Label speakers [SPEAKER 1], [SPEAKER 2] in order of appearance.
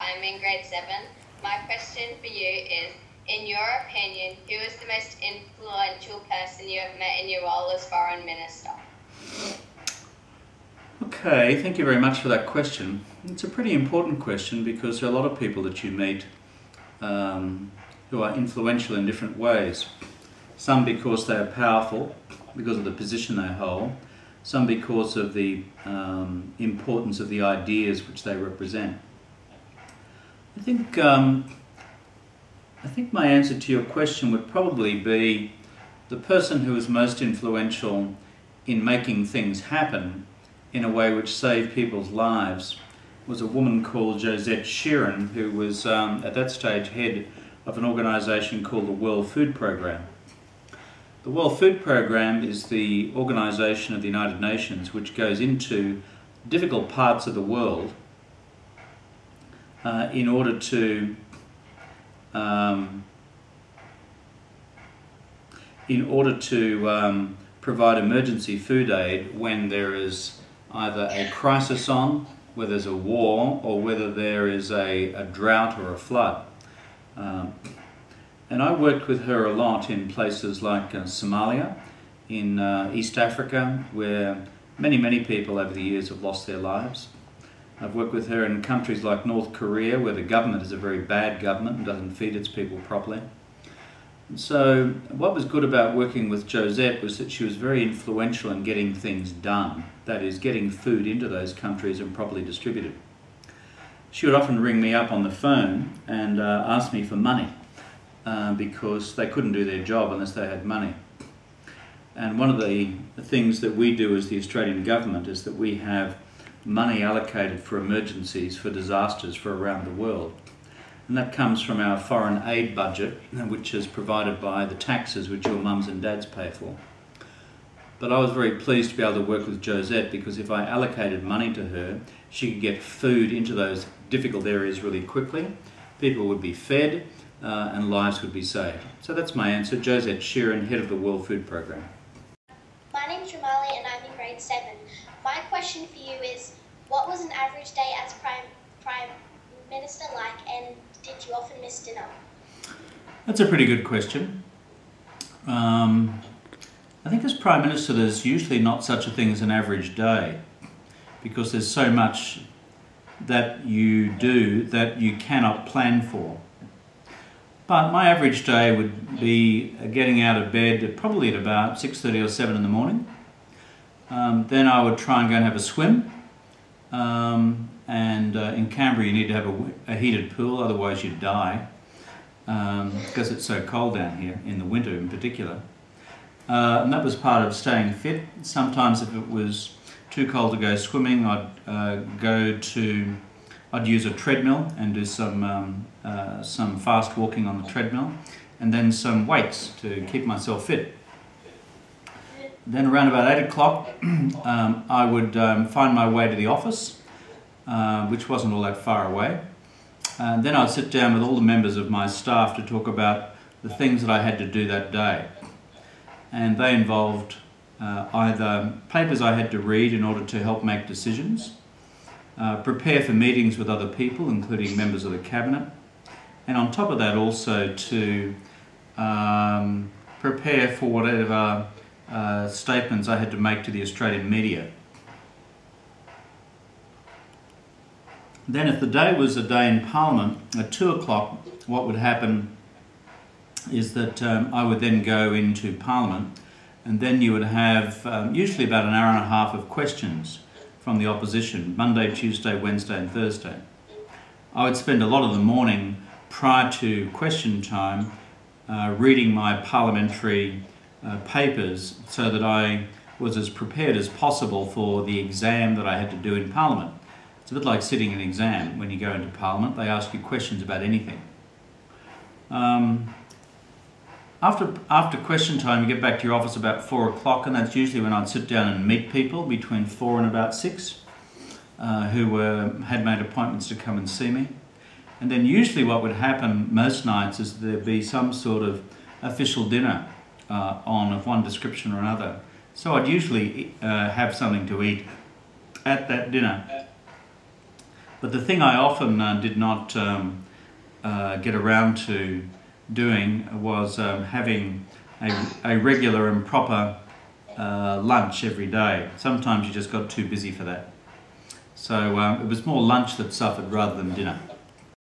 [SPEAKER 1] I'm in grade 7. My question for you is, in your opinion, who is the most influential person you have met in your role as Foreign Minister?
[SPEAKER 2] Okay, thank you very much for that question. It's a pretty important question because there are a lot of people that you meet who are influential in different ways. Some because they are powerful, because of the position they hold. Some because of the importance of the ideas which they represent. I think my answer to your question would probably be the person who was most influential in making things happen in a way which saved people's lives was a woman called Josette Sheeran, who was at that stage head of an organisation called the World Food Programme. The World Food Programme is the organisation of the United Nations which goes into difficult parts of the world in order to provide emergency food aid when there is either a crisis on, whether there's a war, or whether there is a drought or a flood. And I worked with her a lot in places like Somalia, in East Africa, where many people over the years have lost their lives. I've worked with her in countries like North Korea, where the government is a very bad government and doesn't feed its people properly. And so what was good about working with Josette was that she was very influential in getting things done, that is, getting food into those countries and properly distributed. She would often ring me up on the phone and ask me for money because they couldn't do their job unless they had money. And one of the things that we do as the Australian government is that we have money allocated for emergencies, for disasters, for around the world. And that comes from our foreign aid budget, which is provided by the taxes which your mums and dads pay for. But I was very pleased to be able to work with Josette because if I allocated money to her, she could get food into those difficult areas really quickly, people would be fed, and lives would be saved. So that's my answer. Josette Sheeran, head of the World Food Programme.
[SPEAKER 3] My name's Romali and I'm in grade 7. My question for you is, what was an average day as Prime Minister like, and did you often miss dinner?
[SPEAKER 2] That's a pretty good question. I think as Prime Minister there's usually not such a thing as an average day because there's so much that you do that you cannot plan for. But my average day would be getting out of bed probably at about 6:30 or 7 in the morning. Then I would try and go and have a swim. In Canberra you need to have a heated pool, otherwise you'd die because it's so cold down here, in the winter in particular. And that was part of staying fit. Sometimes if it was too cold to go swimming, I'd use a treadmill and do some fast walking on the treadmill, and then some weights to keep myself fit. Then around about 8 o'clock I would find my way to the office, which wasn't all that far away. And then I'd sit down with all the members of my staff to talk about the things that I had to do that day. And they involved either papers I had to read in order to help make decisions, prepare for meetings with other people, including members of the cabinet, and on top of that also to prepare for whatever statements I had to make to the Australian media. Then if the day was a day in Parliament, at 2 o'clock what would happen is that I would then go into Parliament, and then you would have usually about an hour and a half of questions from the opposition, Monday, Tuesday, Wednesday and Thursday. I would spend a lot of the morning prior to question time reading my parliamentary papers so that I was as prepared as possible for the exam that I had to do in Parliament. It's a bit like sitting an exam. When you go into Parliament, they ask you questions about anything. After question time, you get back to your office about 4 o'clock, and that's usually when I'd sit down and meet people between 4 and about 6 who had made appointments to come and see me. And then usually what would happen most nights is there'd be some sort of official dinner on of one description or another. So I'd usually have something to eat at that dinner. But the thing I often did not get around to doing was having a regular and proper lunch every day. Sometimes you just got too busy for that. So it was more lunch that suffered rather than dinner.